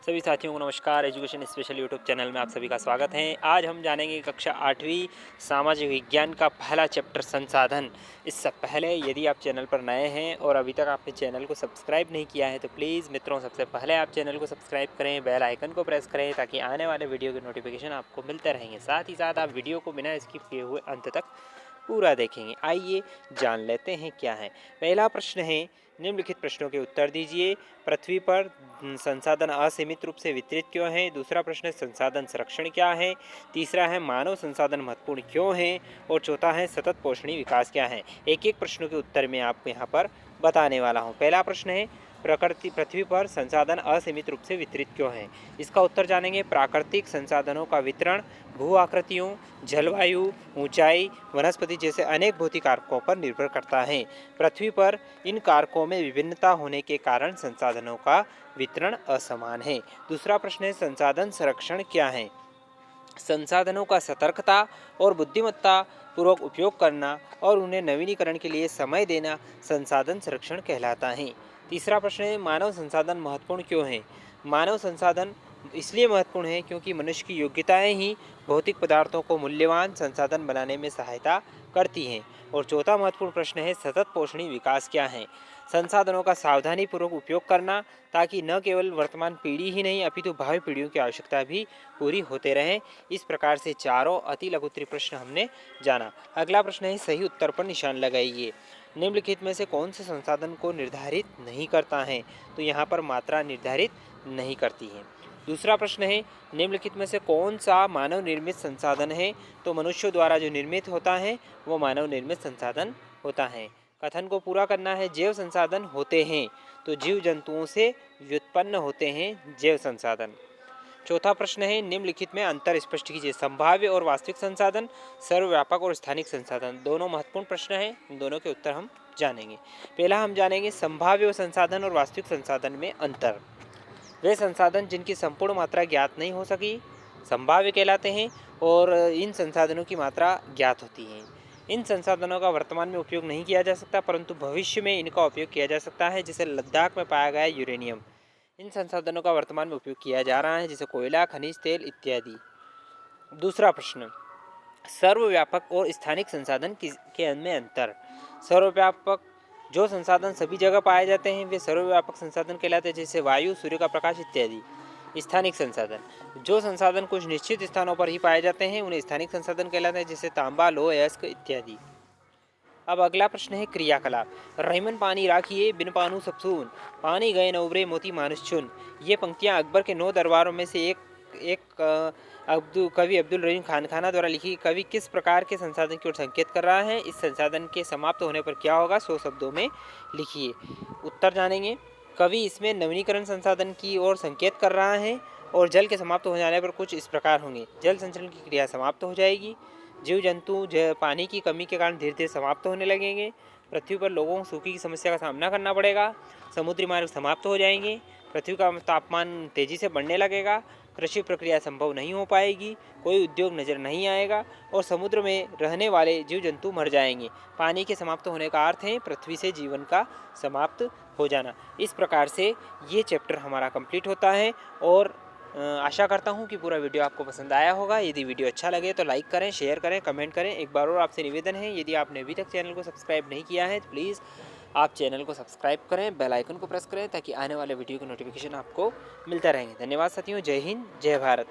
सभी साथियों को नमस्कार। एजुकेशन स्पेशल यूट्यूब चैनल में आप सभी का स्वागत है। आज हम जानेंगे कक्षा 8वीं सामाजिक विज्ञान का पहला चैप्टर संसाधन। इससे पहले यदि आप चैनल पर नए हैं और अभी तक आपने चैनल को सब्सक्राइब नहीं किया है तो प्लीज़ मित्रों सबसे पहले आप चैनल को सब्सक्राइब करें, बेल आइकन को प्रेस करें ताकि आने वाले वीडियो के नोटिफिकेशन आपको मिलते रहेंगे। साथ ही साथ आप वीडियो को बिना स्किप किए हुए अंत तक पूरा देखेंगे। आइए जान लेते हैं क्या है। पहला प्रश्न है, निम्नलिखित प्रश्नों के उत्तर दीजिए। पृथ्वी पर संसाधन असीमित रूप से वितरित क्यों है? दूसरा प्रश्न है, संसाधन संरक्षण क्या है? तीसरा है, मानव संसाधन महत्वपूर्ण क्यों है? और चौथा है, सतत पोषणीय विकास क्या है? एक एक प्रश्नों के उत्तर में आपको यहाँ पर बताने वाला हूँ। पहला प्रश्न है, प्रकृति पृथ्वी पर संसाधन असीमित रूप से वितरित क्यों है? इसका उत्तर जानेंगे। प्राकृतिक संसाधनों का वितरण भू आकृतियों, जलवायु, ऊंचाई, वनस्पति जैसे अनेक भौतिक कारकों पर निर्भर करता है। पृथ्वी पर इन कारकों में विभिन्नता होने के कारण संसाधनों का वितरण असमान है। दूसरा प्रश्न है, संसाधन संरक्षण क्या है? संसाधनों का सतर्कता और बुद्धिमत्ता पूर्वक उपयोग करना और उन्हें नवीनीकरण के लिए समय देना संसाधन संरक्षण कहलाता है। तीसरा प्रश्न है, मानव संसाधन महत्वपूर्ण क्यों है? मानव संसाधन इसलिए महत्वपूर्ण है क्योंकि मनुष्य की योग्यताएं ही भौतिक पदार्थों को मूल्यवान संसाधन बनाने में सहायता करती हैं। और चौथा महत्वपूर्ण प्रश्न है, सतत पोषणीय विकास क्या है? संसाधनों का सावधानीपूर्वक उपयोग करना ताकि न केवल वर्तमान पीढ़ी ही नहीं अपितु भावी पीढ़ियों की आवश्यकता भी पूरी होते रहे। इस प्रकार से चारों अति लघुत्तरीय प्रश्न हमने जाना। अगला प्रश्न है, सही उत्तर पर निशान लगाइए। निम्नलिखित में से कौन से संसाधन को निर्धारित नहीं करता है? तो यहाँ पर मात्रा निर्धारित नहीं करती है। दूसरा प्रश्न है, निम्नलिखित में से कौन सा मानव निर्मित संसाधन है? तो मनुष्यों द्वारा जो निर्मित होता है वो मानव निर्मित संसाधन होता है। कथन को पूरा करना है। जैव संसाधन होते हैं तो जीव जंतुओं से व्युत्पन्न होते हैं जैव संसाधन। चौथा प्रश्न है, निम्नलिखित में अंतर स्पष्ट कीजिए। संभाव्य और वास्तविक संसाधन, सर्वव्यापक और स्थानिक संसाधन, दोनों महत्वपूर्ण प्रश्न हैं। इन दोनों के उत्तर हम जानेंगे। पहला हम जानेंगे संभाव्य संसाधन और वास्तविक संसाधन में अंतर। वे संसाधन जिनकी संपूर्ण मात्रा ज्ञात नहीं हो सकी संभाव्य कहलाते हैं और इन संसाधनों की मात्रा ज्ञात होती है। इन संसाधनों का वर्तमान में उपयोग नहीं किया जा सकता परंतु भविष्य में इनका उपयोग किया जा सकता है, जैसे लद्दाख में पाया गया यूरेनियम। इन संसाधनों का वर्तमान में उपयोग किया जा रहा है, जैसे कोयला, खनिज तेल इत्यादि। दूसरा प्रश्न, सर्वव्यापक और स्थानिक संसाधन के में अंतर। सर्वव्यापक जो संसाधन सभी जगह पाए जाते हैं वे सर्वव्यापक संसाधन कहलाते हैं, जैसे वायु, सूर्य का प्रकाश इत्यादि। स्थानिक संसाधन जो संसाधन कुछ निश्चित स्थानों पर ही पाए जाते हैं उन्हें स्थानिक संसाधन कहलाते हैं, जैसे तांबा, लोह, अयस्क इत्यादि। अब अगला प्रश्न है क्रियाकलाप। रहीमन पानी राखिए बिन पानु सब सून, पानी गए न उबरे मोती मानुष चुन। ये पंक्तियाँ अकबर के 9 दरबारों में से एक कवि अब्दुल रहीम खानखाना द्वारा लिखी। कवि किस प्रकार के संसाधन की ओर संकेत कर रहा है? इस संसाधन के समाप्त होने पर क्या होगा? 100 शब्दों में लिखिए। उत्तर जानेंगे। कवि इसमें नवीनीकरण संसाधन की ओर संकेत कर रहा है और जल के समाप्त हो जाने पर कुछ इस प्रकार होंगे। जल संचरण की क्रिया समाप्त हो जाएगी। जीव जंतु पानी की कमी के कारण धीरे धीरे समाप्त होने लगेंगे। पृथ्वी पर लोगों को सूखे की समस्या का सामना करना पड़ेगा। समुद्री मार्ग समाप्त हो जाएंगे। पृथ्वी का तापमान तेजी से बढ़ने लगेगा। कृषि प्रक्रिया संभव नहीं हो पाएगी। कोई उद्योग नजर नहीं आएगा और समुद्र में रहने वाले जीव जंतु मर जाएंगे। पानी के समाप्त होने का अर्थ है पृथ्वी से जीवन का समाप्त हो जाना। इस प्रकार से ये चैप्टर हमारा कंप्लीट होता है और आशा करता हूँ कि पूरा वीडियो आपको पसंद आया होगा। यदि वीडियो अच्छा लगे तो लाइक करें, शेयर करें, कमेंट करें। एक बार और आपसे निवेदन है, यदि आपने अभी तक चैनल को सब्सक्राइब नहीं किया है तो प्लीज़ आप चैनल को सब्सक्राइब करें, बेल आइकन को प्रेस करें ताकि आने वाले वीडियो की नोटिफिकेशन आपको मिलता रहेंगे। धन्यवाद साथियों। जय हिंद, जय भारत।